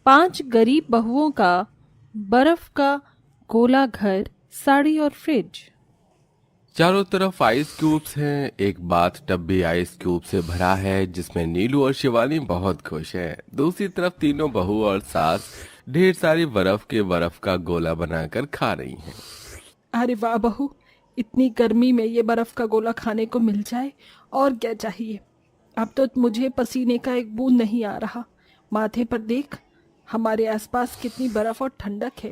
5 गरीब बहुओं का बर्फ का गोला घर, साड़ी और फ्रिज। चारों तरफ आइस क्यूब्स हैं। एक बाथ टब भी आइस क्यूब से भरा है जिसमें नीलू और शिवानी बहुत खुश हैं। दूसरी तरफ तीनों बहू और सास ढेर सारी बर्फ का गोला बनाकर खा रही हैं। अरे वाह बहू, इतनी गर्मी में ये बर्फ का गोला खाने को मिल जाए और क्या चाहिए। अब तो मुझे पसीने का एक बूंद नहीं आ रहा। माथे पर देख, हमारे आसपास कितनी बर्फ और ठंडक है।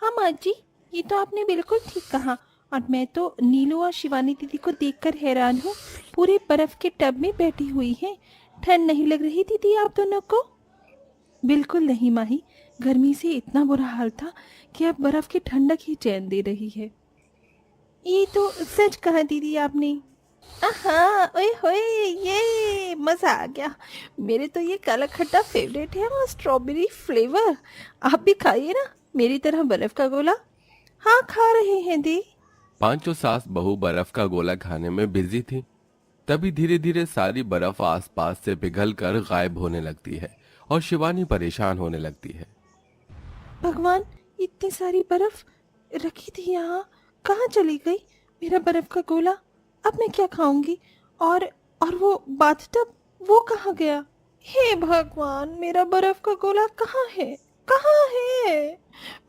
हाँ माँ जी, ये तो आपने बिल्कुल ठीक कहा। और मैं तो नीलू और शिवानी दीदी को देखकर हैरान हूँ। पूरे बर्फ के टब में बैठी हुई हैं। ठंड नहीं लग रही दीदी आप दोनों को? बिल्कुल नहीं माही, गर्मी से इतना बुरा हाल था कि अब बर्फ की ठंडक ही चैन दे रही है। ये तो सच कहा दीदी आपने। हाँ, ओए होए, ये मज़ा आ गया। मेरे तो ये काला खट्टा फेवरेट है और स्ट्रॉबेरी फ्लेवर। आप भी खाइए ना मेरी तरह बर्फ का गोला। हाँ, खा रहे हैं दी। पांचों सास बहू बर्फ का गोला खाने में बिजी थी। तभी धीरे धीरे सारी बर्फ आसपास से पिघल कर गायब होने लगती है और शिवानी परेशान होने लगती है। भगवान, इतनी सारी बर्फ रखी थी यहाँ, कहाँ चली गई? मेरा बर्फ का गोला अब मैं क्या खाऊंगी? और वो बाथटब, वो कहाँ गया? हे भगवान, मेरा बर्फ का गोला कहाँ है? कहाँ है?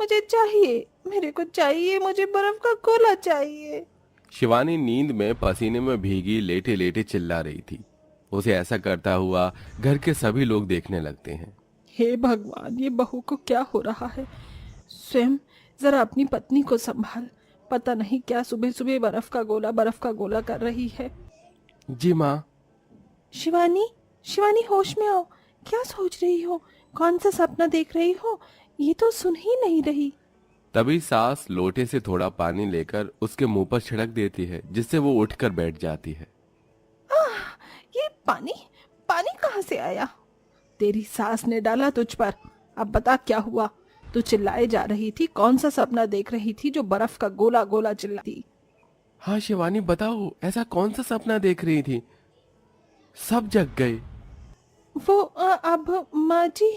मुझे चाहिए, मेरे को चाहिए, मुझे बर्फ का गोला चाहिए। शिवानी नींद में पसीने में भीगी लेटे लेटे चिल्ला रही थी। उसे ऐसा करता हुआ घर के सभी लोग देखने लगते हैं। हे भगवान, ये बहू को क्या हो रहा है? स्वयं जरा अपनी पत्नी को संभाल। पता नहीं क्या सुबह सुबह बर्फ का गोला कर रही है। जी माँ। शिवानी, शिवानी होश में आओ। क्या सोच रही हो? कौन सा सपना देख रही हो? ये तो सुन ही नहीं रही। तभी सास लोटे से थोड़ा पानी लेकर उसके मुंह पर छिड़क देती है जिससे वो उठकर बैठ जाती है। ये पानी, पानी कहाँ से आया? तेरी सास ने डाला तुझ पर। अब बता क्या हुआ? तू चिल्लाए जा रही थी, कौन सा सपना देख रही थी जो बर्फ का गोला गोला चिल्लाती? हाँ शिवानी बताओ, ऐसा कौन सा सपना देख रही थी? सब जग गए। वो अब माँ जी,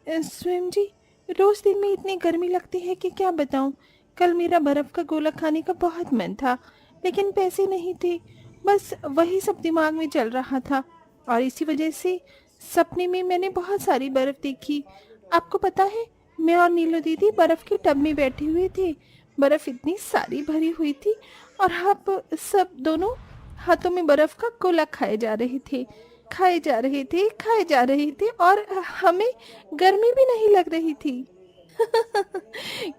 स्वयं जी, रोज दिन में इतनी गर्मी लगती है कि क्या बताऊं। कल मेरा बर्फ का गोला खाने का बहुत मन था, लेकिन पैसे नहीं थे। बस वही सब दिमाग में चल रहा था और इसी वजह से सपने में मैंने बहुत सारी बर्फ देखी। आपको पता है, मैं और नीलू दीदी बर्फ के टब में बैठे हुए थे। बर्फ इतनी सारी भरी हुई थी और आप सब दोनों हाथों में बर्फ का गोला खाए जा रहे थे, खाए जा रहे थे, खाए जा रहे थे और हमें गर्मी भी नहीं लग रही थी।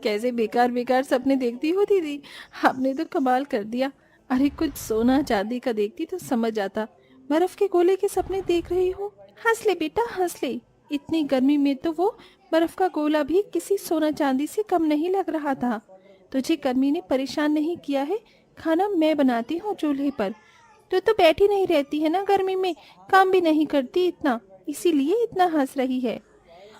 कैसे बेकार बेकार सपने देखती हो दीदी, आपने तो कमाल कर दिया। अरे कुछ सोना चांदी का देखती तो समझ आता, बर्फ के गोले के सपने देख रही हो। हंस ले बेटा, हंस ले। इतनी गर्मी में तो वो बर्फ का गोला भी किसी सोना चांदी से कम नहीं लग रहा था। तुझे गर्मी ने परेशान नहीं किया है, खाना मैं बनाती हूँ चूल्हे पर। तो बैठी नहीं रहती है ना गर्मी में, काम भी नहीं करती इतना, इसीलिए इतना हंस रही है।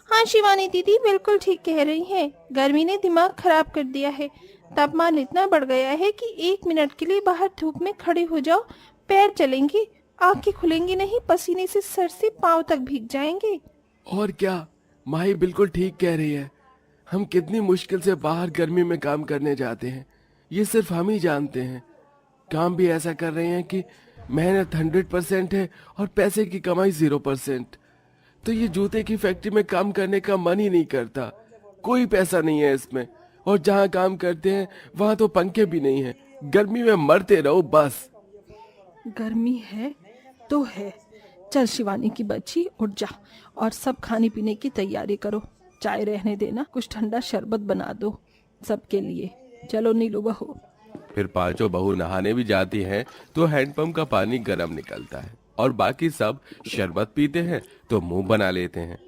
हाँ शिवानी दीदी बिल्कुल ठीक कह रही हैं, गर्मी ने दिमाग खराब कर दिया है। तापमान इतना बढ़ गया है कि 1 मिनट के लिए बाहर धूप में खड़े हो जाओ, पैर चलेंगे, आंखें खुलेंगी नहीं, पसीने से सर से पांव तक भीग जाएंगे। और क्या, माही बिल्कुल ठीक कह रही है। हम कितनी मुश्किल से बाहर गर्मी में काम करने जाते हैं, ये सिर्फ हम ही जानते हैं। काम भी ऐसा कर रहे हैं कि मेहनत 100% है और पैसे की कमाई 0%। तो ये जूते की फैक्ट्री में काम करने का मन ही नहीं करता। कोई पैसा नहीं है इसमें, और जहाँ काम करते हैं वहाँ तो पंखे भी नहीं है। गर्मी में मरते रहो बस। गर्मी है तो है। चल शिवानी की बच्ची, उठ जा और सब खाने पीने की तैयारी करो। चाय रहने देना, कुछ ठंडा शरबत बना दो सबके लिए। चलो नीलू बहू। फिर पांचों बहू नहाने भी जाती हैं तो हैंडपंप का पानी गर्म निकलता है और बाकी सब शरबत पीते हैं तो मुंह बना लेते हैं।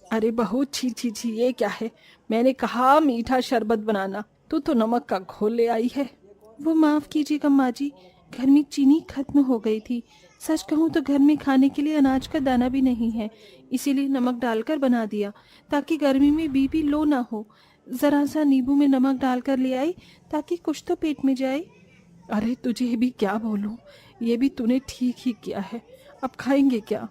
अरे बहू, छी छी छी, ये क्या है? मैंने कहा मीठा शरबत बनाना, तू तो नमक का घोल ले आई है। वो माफ कीजिएगा माँ जी, घर में चीनी खत्म हो गई थी। सच कहूँ तो घर में खाने के लिए अनाज का दाना भी नहीं है, इसीलिए नमक डालकर बना दिया ताकि गर्मी में बीपी लो ना हो। जरा सा नींबू में नमक डालकर ले आई ताकि कुछ तो पेट में जाए। अरे तुझे भी क्या बोलूं, ये भी तूने ठीक ही किया है। अब खाएंगे क्या?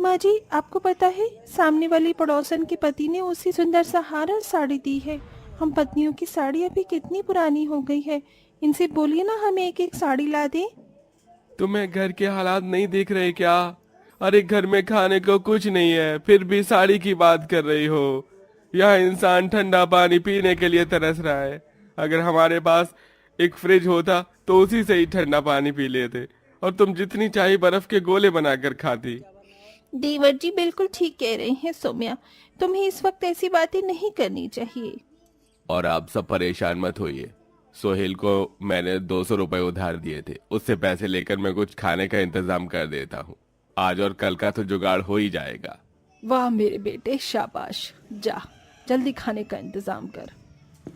माँ जी, आपको पता है सामने वाली पड़ोसन के पति ने उसी सुंदर सा हार और साड़ी दी है। हम पत्नियों की साड़ी अभी कितनी पुरानी हो गई है। इनसे बोलिए ना हमें एक एक साड़ी ला दे। तुम्हें घर के हालात नहीं दिख रहे क्या? अरे घर में खाने को कुछ नहीं है, फिर भी साड़ी की बात कर रही हो। यहाँ इंसान ठंडा पानी पीने के लिए तरस रहा है। अगर हमारे पास एक फ्रिज होता तो उसी से ही ठंडा पानी पी लेते, और तुम जितनी चाहे बर्फ के गोले बनाकर खाती। देवर जी बिल्कुल ठीक कह रहे हैं सौम्या, तुम्हें इस वक्त ऐसी बातें नहीं करनी चाहिए। और आप सब परेशान मत होइए। सोहेल को मैंने 200 रुपए उधार दिए थे, उससे पैसे लेकर मैं कुछ खाने का इंतजाम कर देता हूँ। आज और कल का तो जुगाड़ हो ही जाएगा। वाह मेरे बेटे, शाबाश। जा जल्दी खाने का इंतजाम कर।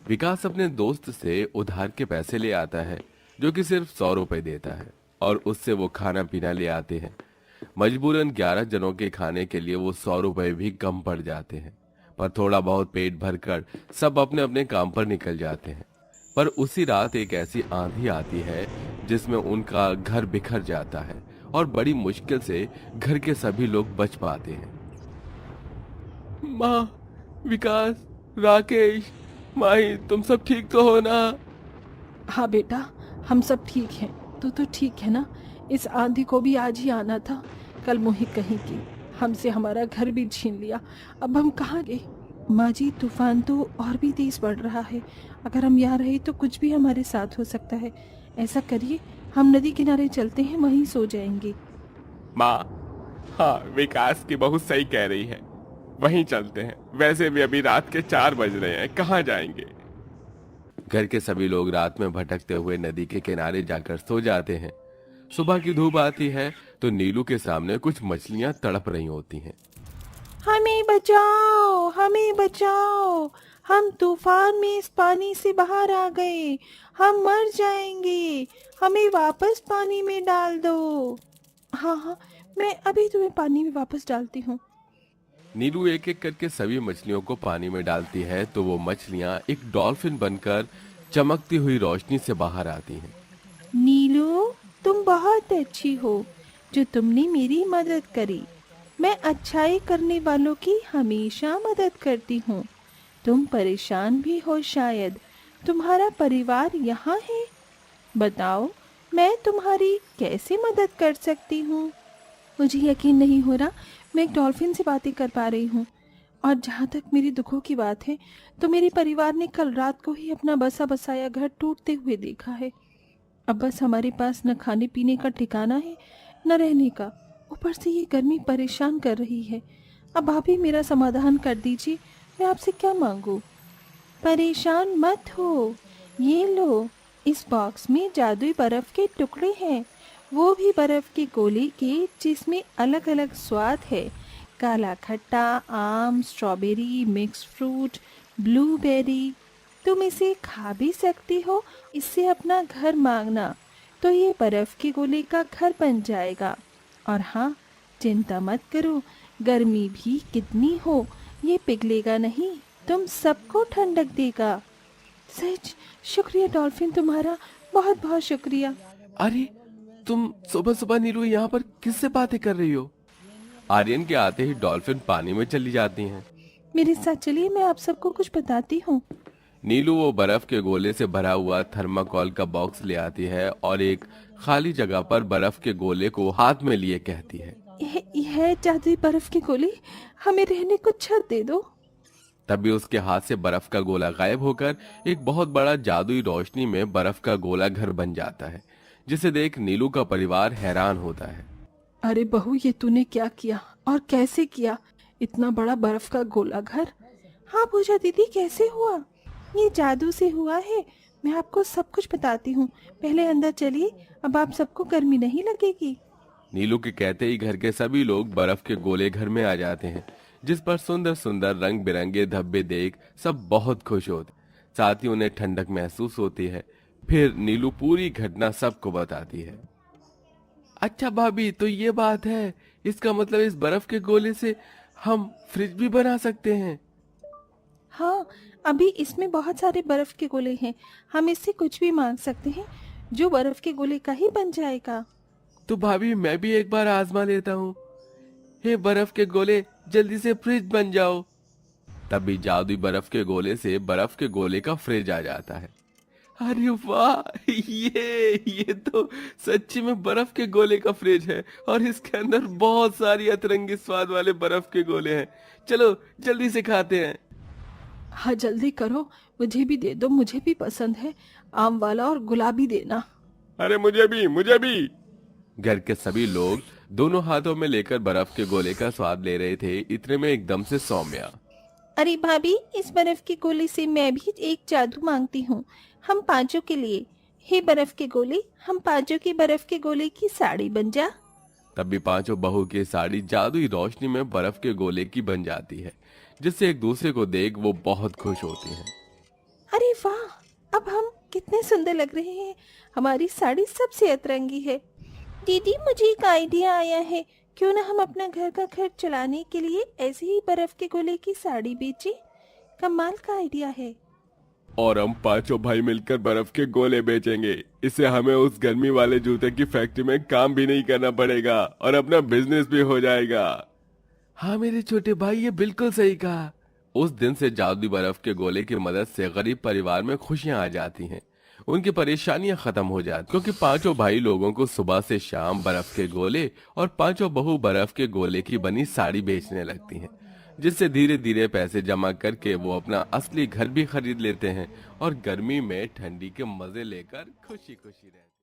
विकास अपने दोस्त से उधार के पैसे ले आता है, जो कि सिर्फ 100 रुपए देता है, और उससे वो खाना पीना ले आते हैं। मजबूरन 11 जनों के खाने के लिए वो 100 रुपए भी कम पड़ जाते हैं, पर थोड़ा बहुत पेट भरकर सब अपने अपने काम पर निकल जाते हैं। पर उसी रात एक ऐसी आंधी आती है जिसमें उनका घर बिखर जाता है, और बड़ी मुश्किल से घर के सभी लोग बच पाते हैं। माँ, विकास, राकेश, माही, तुम सब ठीक तो हो ना? हाँ बेटा, हम सब ठीक हैं। तू तो ठीक है ना? इस आंधी को भी आज ही आना था, कल मोहित कहीं की हमसे हमारा घर भी छीन लिया। अब हम कहाँ गए? माँ जी, तूफान तो और भी तेज बढ़ रहा है। अगर हम यहाँ रहे तो कुछ भी हमारे साथ हो सकता है। ऐसा करिए, हम नदी किनारे चलते हैं, वहीं सो जाएंगे। माँ, हाँ, विकास की बहू सही कह रही है, वहीं चलते हैं। वैसे भी अभी रात के 4 बज रहे हैं, कहाँ जाएंगे? घर के सभी लोग रात में भटकते हुए नदी के किनारे जाकर सो जाते हैं। सुबह की धूप आती है तो नीलू के सामने कुछ मछलियां तड़प रही होती हैं। हमें बचाओ, हमें बचाओ, हम तूफान में इस पानी से बाहर आ गए, हम मर जाएंगे, हमें वापस पानी में डाल दो। हाँ हाँ, मैं अभी तुम्हें पानी में वापस डालती हूँ। नीलू एक एक करके सभी मछलियों को पानी में डालती है तो वो मछलियां एक डॉल्फिन बनकर चमकती हुई रोशनी से बाहर आती हैं। नीलू, तुम बहुत अच्छी हो जो तुमने मेरी मदद करी। मैं अच्छाई करने वालों की हमेशा मदद करती हूँ। तुम परेशान भी हो शायद, तुम्हारा परिवार यहाँ है। बताओ, मैं तुम्हारी कैसे मदद कर सकती हूँ? मुझे यकीन नहीं हो रहा मैं एक डॉल्फिन से बातें कर पा रही हूँ। और जहाँ तक मेरी दुखों की बात है तो मेरे परिवार ने कल रात को ही अपना बसा बसाया घर टूटते हुए देखा है। अब बस हमारे पास न खाने पीने का ठिकाना है न रहने का, ऊपर से ये गर्मी परेशान कर रही है। अब आप ही मेरा समाधान कर दीजिए, मैं आपसे क्या मांगू? परेशान मत हो, ये लो, इस बॉक्स में जादुई बर्फ के टुकड़े हैं, वो भी बर्फ के गोले के जिसमें अलग अलग स्वाद है। काला खट्टा, आम, स्ट्रॉबेरी, मिक्स फ्रूट, ब्लूबेरी। तुम इसे खा भी सकती हो, इससे अपना घर मांगना तो ये बर्फ के गोले का घर बन जाएगा। और हाँ, चिंता मत करो, गर्मी भी कितनी हो ये पिघलेगा नहीं, तुम सबको ठंडक देगा। सच, शुक्रिया डॉल्फिन, तुम्हारा बहुत बहुत शुक्रिया। अरे, तुम सुबह सुबह नीलू यहाँ पर किससे बातें कर रही हो? आर्यन के आते ही डॉल्फिन पानी में चली जाती हैं। मेरे साथ चलिए, मैं आप सबको कुछ बताती हूँ। नीलू वो बर्फ के गोले से भरा हुआ थर्माकोल का बॉक्स ले आती है और एक खाली जगह पर बर्फ के गोले को हाथ में लिए कहती है, यह जादुई बर्फ के गोले, हमें रहने को छत दे दो। तभी उसके हाथ से बर्फ का गोला गायब होकर एक बहुत बड़ा जादुई रोशनी में बर्फ का गोला घर बन जाता है, जिसे देख नीलू का परिवार हैरान होता है। अरे बहू, ये तूने क्या किया और कैसे किया? इतना बड़ा बर्फ का गोला घर? हाँ पूजा दीदी, कैसे हुआ? ये जादू से हुआ है, मैं आपको सब कुछ बताती हूँ। पहले अंदर चलिए, अब आप सबको गर्मी नहीं लगेगी। नीलू के कहते ही घर के सभी लोग बर्फ के गोले घर में आ जाते हैं, जिस पर सुंदर सुंदर रंग बिरंगे धब्बे देख सब बहुत खुश होते, साथ ही उन्हें ठंडक महसूस होती है। फिर नीलू पूरी घटना सबको बताती है। अच्छा भाभी, तो ये बात है, इसका मतलब इस बर्फ के गोले से हम फ्रिज भी बना सकते हैं? हाँ, अभी इसमें बहुत सारे बर्फ के गोले हैं, हम इससे कुछ भी मांग सकते हैं जो बर्फ के गोले का ही बन जाएगा। तो भाभी, मैं भी एक बार आजमा लेता हूँ। हे बर्फ के गोले, जल्दी से फ्रिज बन जाओ। तभी जादुई बर्फ के गोले से बर्फ के गोले का फ्रिज आ जाता है। अरे वाह, ये तो सच्ची में बर्फ के गोले का फ्रिज है और इसके अंदर बहुत सारी अतरंगी स्वाद वाले बर्फ के गोले हैं। चलो जल्दी से खाते हैं। हाँ जल्दी करो, मुझे भी दे दो, मुझे भी पसंद है, आम वाला और गुलाबी देना। अरे मुझे भी। घर के सभी लोग दोनों हाथों में लेकर बर्फ के गोले का स्वाद ले रहे थे। इतने में एकदम से सौम्या, अरे भाभी, इस बर्फ के गोले से मैं भी एक जादू मांगती हूँ, हम पांचों के लिए। हे बर्फ के गोले, हम पांचों की बर्फ के गोले की साड़ी बन जा। तभी पांचों बहू की साड़ी जादुई रोशनी में बर्फ के गोले की बन जाती है, जिससे एक दूसरे को देख वो बहुत खुश होती हैं। अरे वाह, अब हम कितने सुंदर लग रहे हैं, हमारी साड़ी सबसे अतरंगी है। दीदी, मुझे एक आइडिया आया है, क्यों ना हम अपना घर का खर्च चलाने के लिए ऐसे ही बर्फ के गोले की साड़ी बेचें। कमाल का आइडिया है। और हम पांचों भाई मिलकर बर्फ के गोले बेचेंगे। इससे हमें उस गर्मी वाले जूते की फैक्ट्री में काम भी नहीं करना पड़ेगा और अपना बिजनेस भी हो जाएगा। हाँ मेरे छोटे भाई, ये बिल्कुल सही कहा। उस दिन से जादुई बर्फ के गोले की मदद से गरीब परिवार में खुशियां आ जाती हैं, उनकी परेशानियां खत्म हो जाती, क्योंकि पांचों भाई लोगों को सुबह से शाम बर्फ के गोले और पांचों बहू बर्फ के गोले की बनी साड़ी बेचने लगती हैं, जिससे धीरे धीरे पैसे जमा करके वो अपना असली घर भी खरीद लेते हैं और गर्मी में ठंडी के मजे लेकर खुशी खुशी रहते हैं।